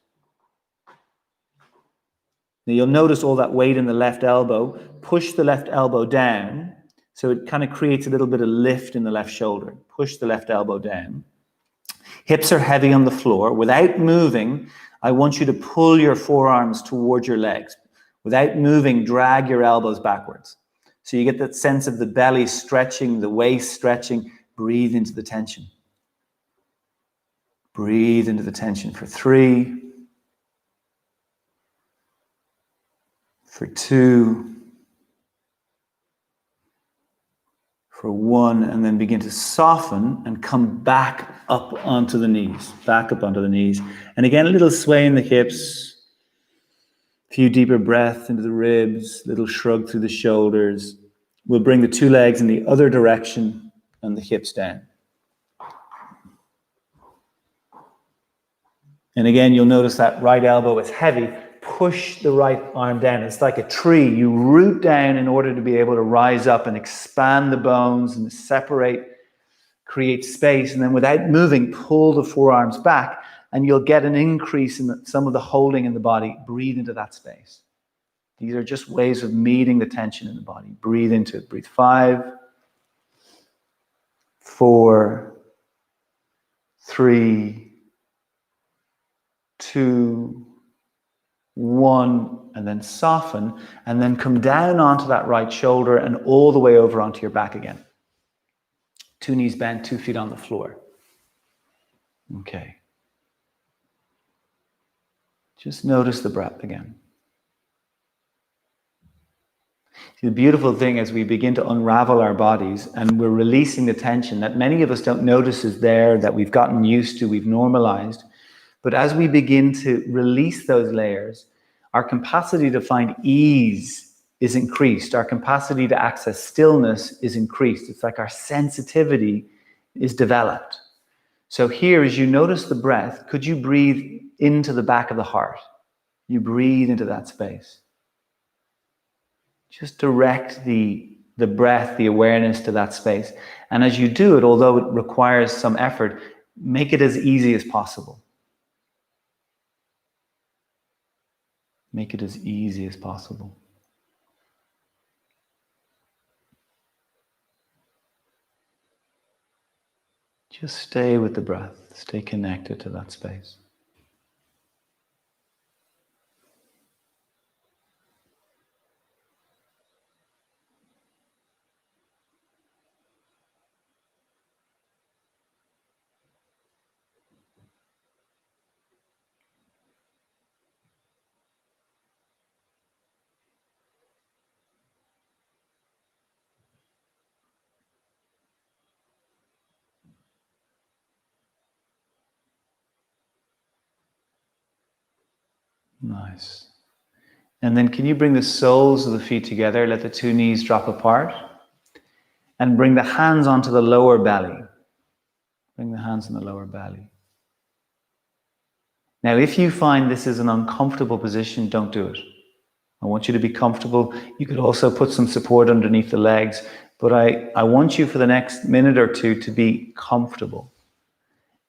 Now you'll notice all that weight in the left elbow. Push the left elbow down, so it kind of creates a little bit of lift in the left shoulder. Push the left elbow down. Hips are heavy on the floor. Without moving, I want you to pull your forearms towards your legs. Without moving, drag your elbows backwards. So you get that sense of the belly stretching, the waist stretching. Breathe into the tension. Breathe into the tension for 3, for 2, for 1, and then begin to soften and come back up onto the knees. Back up onto the knees. And again, a little sway in the hips. A few deeper breaths into the ribs, little shrug through the shoulders. We'll bring the 2 legs in the other direction and the hips down. And again, you'll notice that right elbow is heavy. Push the right arm down. It's like a tree. You root down in order to be able to rise up and expand the bones and separate, create space. And then without moving, pull the forearms back. And you'll get an increase in some of the holding in the body. Breathe into that space. These are just ways of meeting the tension in the body. Breathe into it. Breathe 5, 4, 3, 2, 1, and then soften, and then come down onto that right shoulder and all the way over onto your back again. 2 knees bent, 2 feet on the floor. Okay. Just notice the breath again. See, the beautiful thing as we begin to unravel our bodies and we're releasing the tension that many of us don't notice is there, that we've gotten used to, we've normalized. But as we begin to release those layers, our capacity to find ease is increased. Our capacity to access stillness is increased. It's like our sensitivity is developed. So here, as you notice the breath, could you breathe into the back of the heart? You breathe into that space. Just direct the breath, the awareness to that space. And as you do it, although it requires some effort, make it as easy as possible. Make it as easy as possible. Just stay with the breath. Stay connected to that space. Nice. And then can you bring the soles of the feet together? Let the two knees drop apart. And bring the hands onto the lower belly. Bring the hands on the lower belly. Now, if you find this is an uncomfortable position, don't do it. I want you to be comfortable. You could also put some support underneath the legs, but I want you for the next minute or two to be comfortable.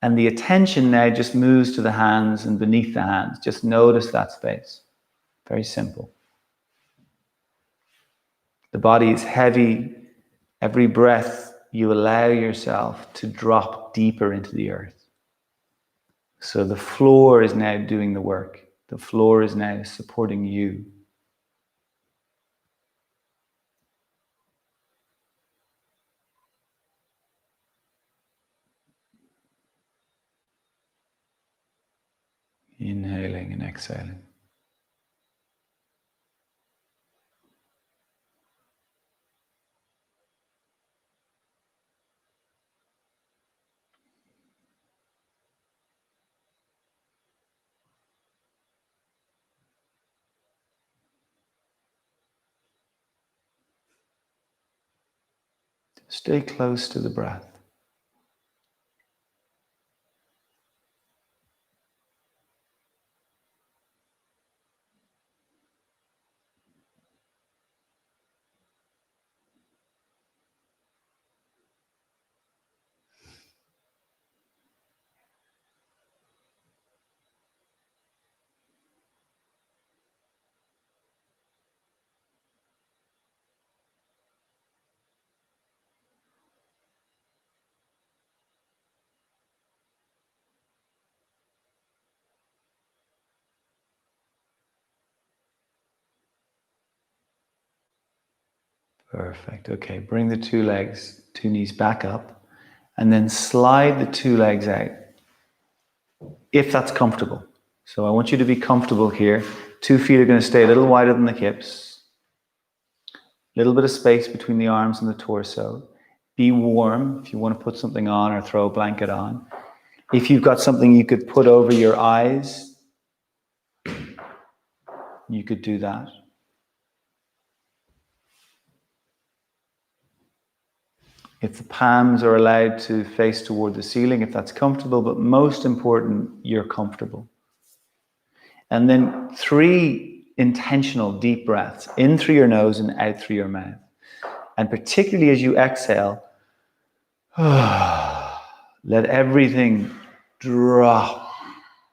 And the attention now just moves to the hands and beneath the hands. Just notice that space. Very simple. The body is heavy. Every breath, you allow yourself to drop deeper into the earth. So the floor is now doing the work. The floor is now supporting you. Inhaling and exhaling. Stay close to the breath. Perfect. Okay, bring the two knees back up, and then slide the two legs out, if that's comfortable. So I want you to be comfortable here. 2 feet are going to stay a little wider than the hips. A little bit of space between the arms and the torso. Be warm if you want to put something on or throw a blanket on. If you've got something you could put over your eyes, you could do that. If the palms are allowed to face toward the ceiling, if that's comfortable, but most important, you're comfortable. And then 3 intentional deep breaths, in through your nose and out through your mouth. And particularly as you exhale, let everything drop.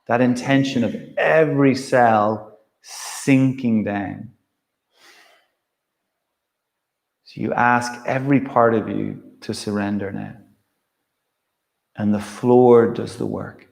That intention of every cell sinking down. So you ask every part of you to surrender now. And the floor does the work.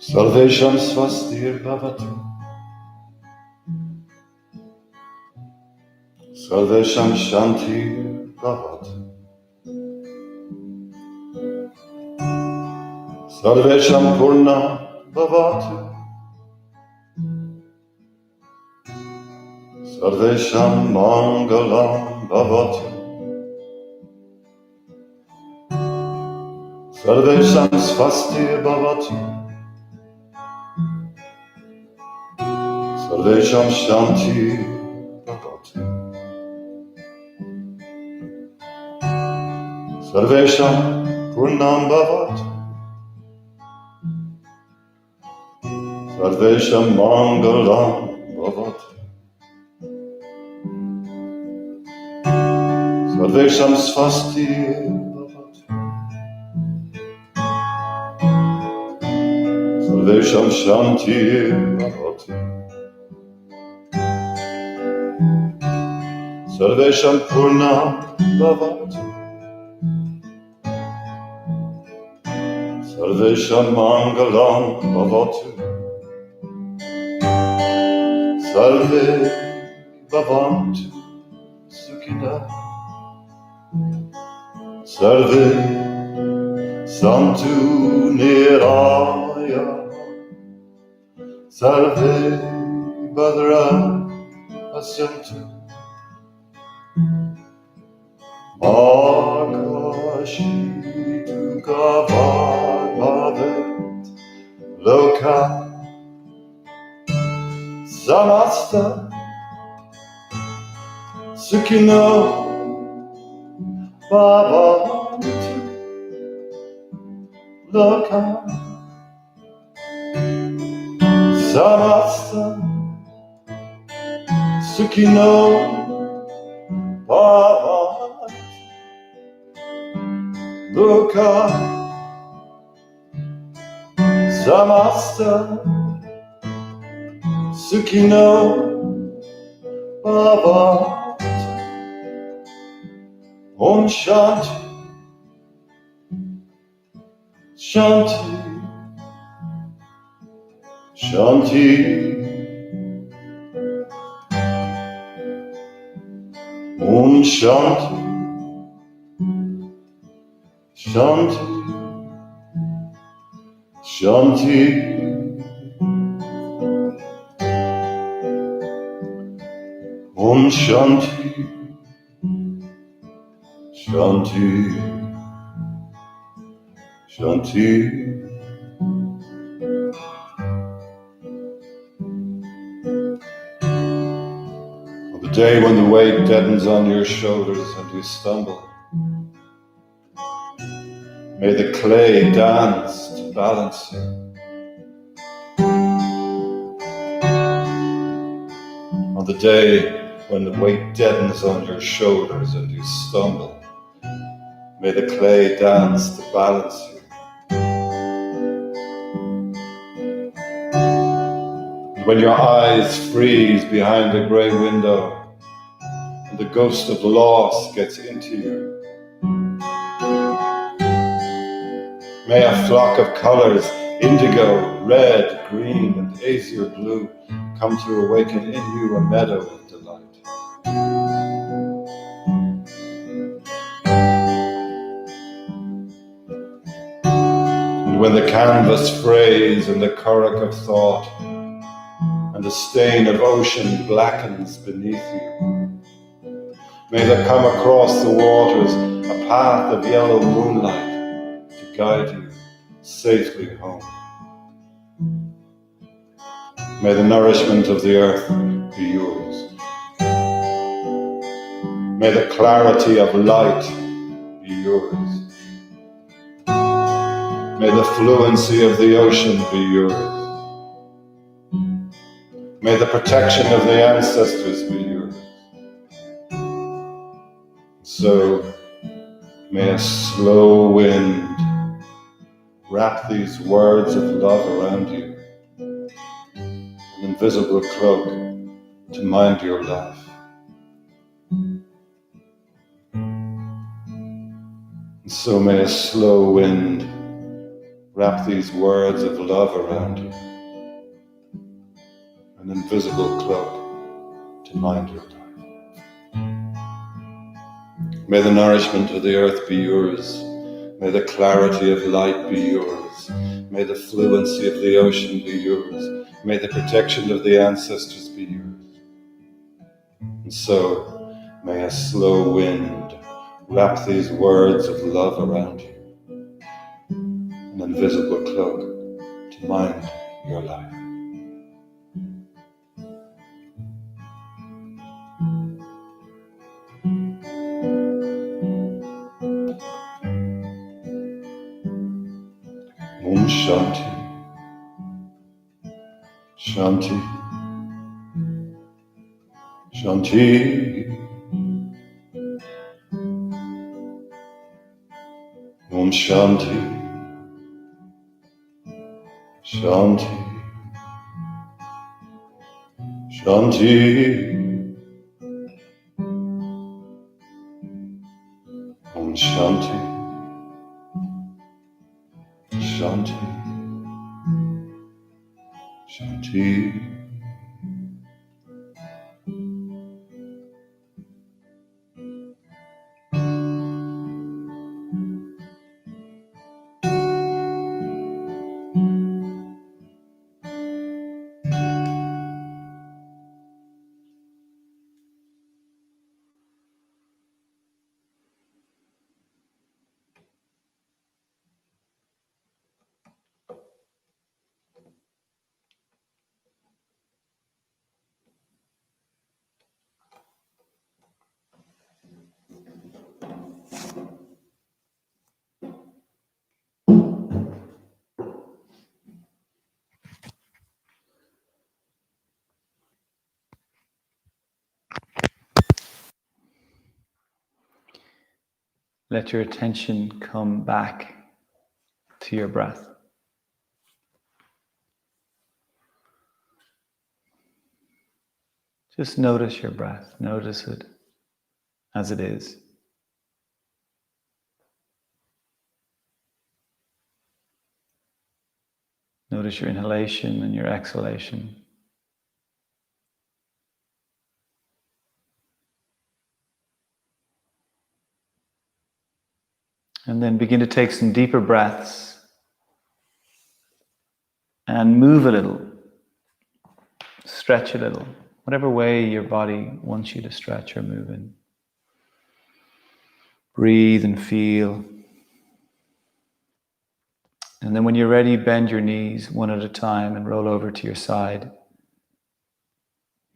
Sarvesham Swastir Bhavatu. Sarvesham Shantir Bhavatu. Sarvesham Purna Bhavatu. Sarvesham Mangalam Bhavatu. Sarvesham Swastir Bhavatu. Sarvesham Shantir Bhavatu. Sarvesham Purnam Bhavatu. Sarvesham Mangalam Bhavatu. Sarvesham Swastir Bhavatu. Sarvesham Shantir Bhavatu. Sarvesham Purnam Bhavatu. Sarvesham Mangalam Bhavatu. Sarve Bhavantu Sukhina. Sarve Santu Niraya. Sarve Bhadra Pasyantu. Akashitu Bhavet Loka Samasta Sukhino Bhavantu Loka Samasta Sukhino Bhavantu Loka Samasta Sukhino Bhavantu. Om Shanti Shanti Shanti. Om Shanti Shanti Shanti. Om Shanti Shanti Shanti. On the day when the weight deadens on your shoulders and you stumble, may the clay dance to balance you. On the day when the weight deadens on your shoulders and you stumble, may the clay dance to balance you. And when your eyes freeze behind a grey window and the ghost of loss gets into you, may a flock of colours, indigo, red, green and azure blue, come to awaken in you a meadow of delight. And when the canvas frays and the currach of thought and the stain of ocean blackens beneath you, may there come across the waters a path of yellow moonlight to guide you safely home. May the nourishment of the earth be yours. May the clarity of light be yours. May the fluency of the ocean be yours. May the protection of the ancestors be yours. So may a slow wind wrap these words of love around you, an invisible cloak to mind your life. And so may a slow wind Wrap these words of love around you, an invisible cloak to mind your life. May the nourishment of the earth be yours. May the clarity of light be yours. May the fluency of the ocean be yours. May the protection of the ancestors be yours. And so, may a slow wind wrap these words of love around you, an invisible cloak to mind your life. Om Shanti, Shanti, Shanti. Om Shanti, Shanti, Shanti. Om Shanti, Shanti, Shanti. Let your attention come back to your breath. Just notice your breath. Notice it as it is. Notice your inhalation and your exhalation. And then begin to take some deeper breaths and move a little, stretch a little, whatever way your body wants you to stretch or move in. Breathe and feel. And then when you're ready, bend your knees one at a time and roll over to your side.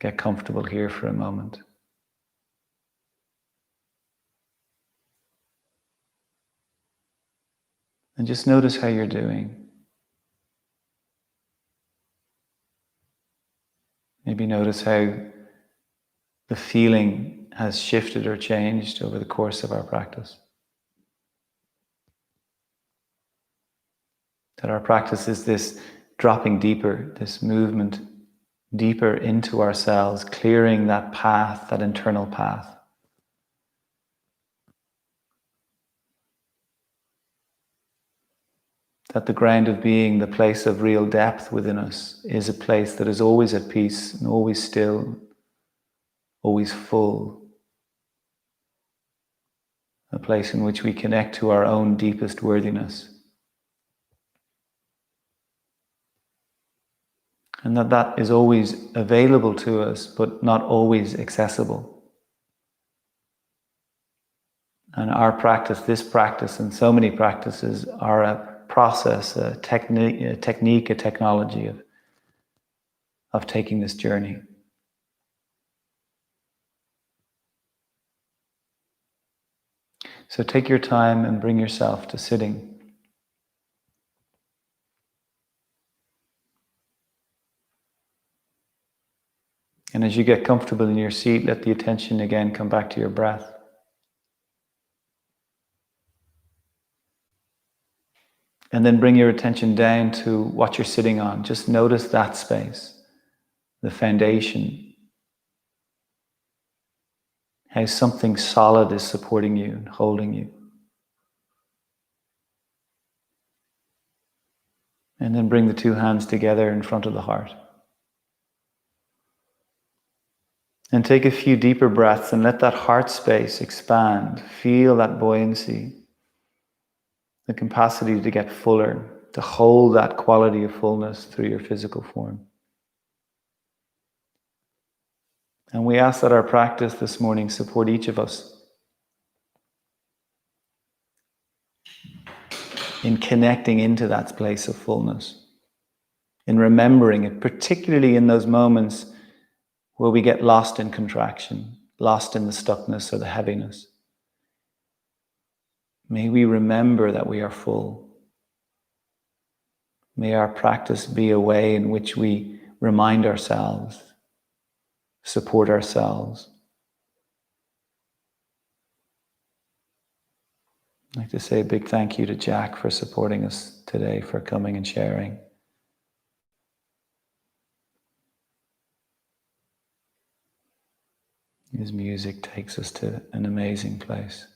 Get comfortable here for a moment. And just notice how you're doing. Maybe notice how the feeling has shifted or changed over the course of our practice. That our practice is this dropping deeper, this movement deeper into ourselves, clearing that path, that internal path. That the ground of being, the place of real depth within us, is a place that is always at peace and always still, always full. A place in which we connect to our own deepest worthiness. And that is always available to us, but not always accessible. And our practice, this practice, and so many practices are a process, a technique, a technology of taking this journey. So take your time and bring yourself to sitting. And as you get comfortable in your seat, let the attention again come back to your breath. And then bring your attention down to what you're sitting on. Just notice that space, the foundation. How something solid is supporting you and holding you. And then bring the two hands together in front of the heart. And take a few deeper breaths and let that heart space expand. Feel that buoyancy, the capacity to get fuller, to hold that quality of fullness through your physical form. And we ask that our practice this morning support each of us in connecting into that place of fullness, in remembering it, particularly in those moments where we get lost in contraction, lost in the stuckness or the heaviness. May we remember that we are full. May our practice be a way in which we remind ourselves, support ourselves. I'd like to say a big thank you to Jack for supporting us today, for coming and sharing. His music takes us to an amazing place.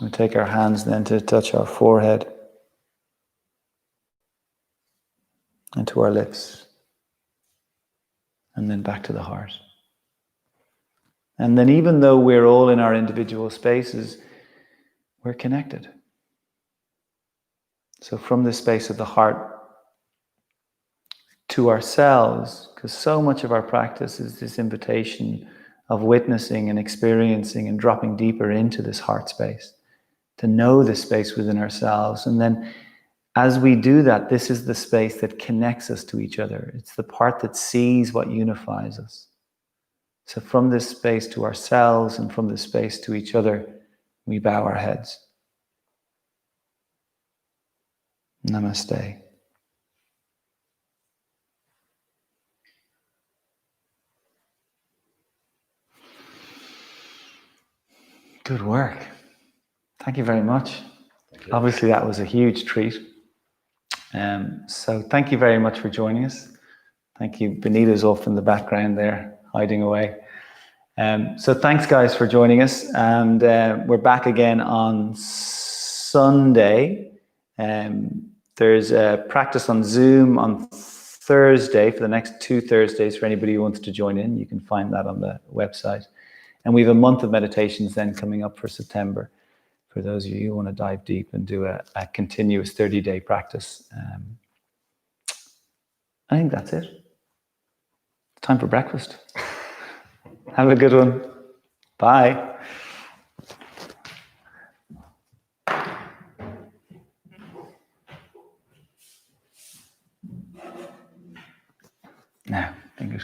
We take our hands then to touch our forehead and to our lips, and then back to the heart. And then even though we're all in our individual spaces, we're connected. So from the space of the heart to ourselves, because so much of our practice is this invitation of witnessing and experiencing and dropping deeper into this heart space, to know the space within ourselves. And then as we do that, this is the space that connects us to each other. It's the part that sees what unifies us. So from this space to ourselves and from this space to each other, we bow our heads. Namaste. Good work. Thank you very much. Obviously, that was a huge treat. So thank you very much for joining us. Thank you. Benita's off in the background there, hiding away. So thanks, guys, for joining us. And we're back again on Sunday. There's a practice on Zoom on Thursday for the next 2 Thursdays for anybody who wants to join in. You can find that on the website. And we have a month of meditations then coming up for September, for those of you who want to dive deep and do a continuous 30-day practice. I think that's it. Time for breakfast. Have a good one. Bye. Now, fingers